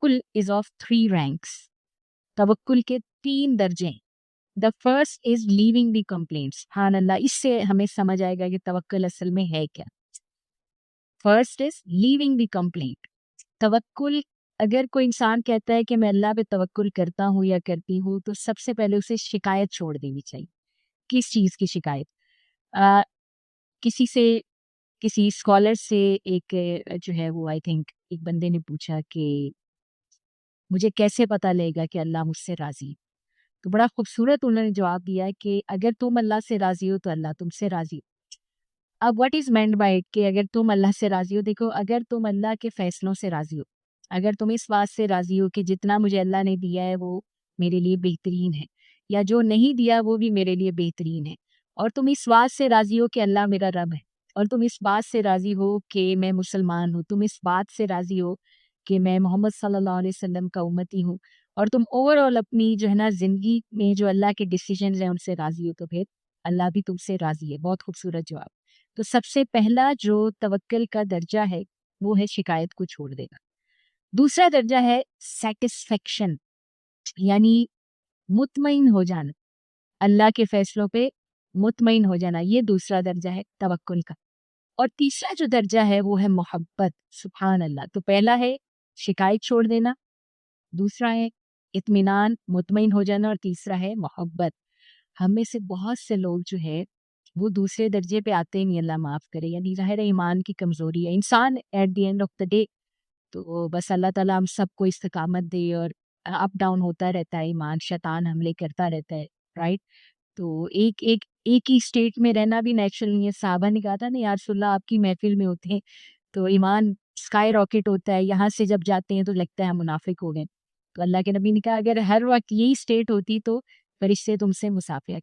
توکل is of 3 ranks. توکل کے 3 درجے ہیں. The first is leaving the complaints. سبحان اللہ, اس سے ہمیں سمجھ آئے گا کہ توکل اصل میں ہے کیا. First is leaving the complaint. توکل, اگر کوئی انسان کہتا ہے کہ میں اللہ پہ توکل کرتا ہوں یا کرتی ہوں, تو سب سے پہلے اسے شکایت چھوڑ دینی چاہیے. کس چیز کی شکایت؟ کسی اسکالر سے ایک جو ہے وہ آئی تھنک ایک بندے نے پوچھا کہ مجھے کیسے پتہ لے گا کہ اللہ مجھ سے راضی ہے. تو بڑا خوبصورت انہوں نے جواب دیا کہ اگر تم اللہ سے راضی ہو تو اللہ تم سے راضی ہو. اب what is meant by it کہ اگر تم اللہ سے راضی ہو, دیکھو اگر تم اللہ کے فیصلوں سے راضی ہو, اگر تم اس بات سے راضی ہو کہ جتنا مجھے اللہ نے دیا ہے وہ میرے لیے بہترین ہے, یا جو نہیں دیا وہ بھی میرے لیے بہترین ہے, اور تم اس بات سے راضی ہو کہ اللہ میرا رب ہے, اور تم اس بات سے راضی ہو کہ میں مسلمان ہوں, تم اس بات سے راضی ہو کہ میں محمد صلی اللہ علیہ وسلم کا امتی ہوں, اور تم اوور آل اپنی جو ہے نا زندگی میں جو اللہ کے ڈیسیجنز ہیں ان سے راضی ہو, تو پھر اللہ بھی تم سے راضی ہے. بہت خوبصورت جواب. تو سب سے پہلا جو توکل کا درجہ ہے وہ ہے شکایت کو چھوڑ دینا. دوسرا درجہ ہے سیٹسفیکشن, یعنی مطمئن ہو جانا, اللہ کے فیصلوں پہ مطمئن ہو جانا, یہ دوسرا درجہ ہے توکل کا. اور تیسرا جو درجہ ہے وہ ہے محبت. سبحان اللہ. تو پہلا ہے شکایت چھوڑ دینا, دوسرا ہے اطمینان, مطمئن ہو جانا, اور تیسرا ہے محبت. ہم میں سے بہت سے لوگ جو ہے وہ دوسرے درجے پہ آتے نہیں, اللہ معاف کرے, یعنی ظاہر ایمان کی کمزوری ہے. انسان at the end of the day تو بس اللہ تعالیٰ ہم سب کو استقامت دے, اور اپ ڈاؤن ہوتا رہتا ہے ایمان, شیطان حملے کرتا رہتا ہے, رائٹ. تو ایک ہی اسٹیٹ میں رہنا بھی نیچرل نہیں ہے. صحابہ نے کہا تھا نا یا رسول اللہ آپ کی محفل میں ہوتے ہیں تو ایمان اسکائی راکٹ ہوتا ہے, یہاں سے جب جاتے ہیں تو لگتا ہے ہم منافق ہو گئے. تو اللہ کے نبی نے کہا اگر ہر وقت یہی اسٹیٹ ہوتی تو فرشتے تم سے مصافحہ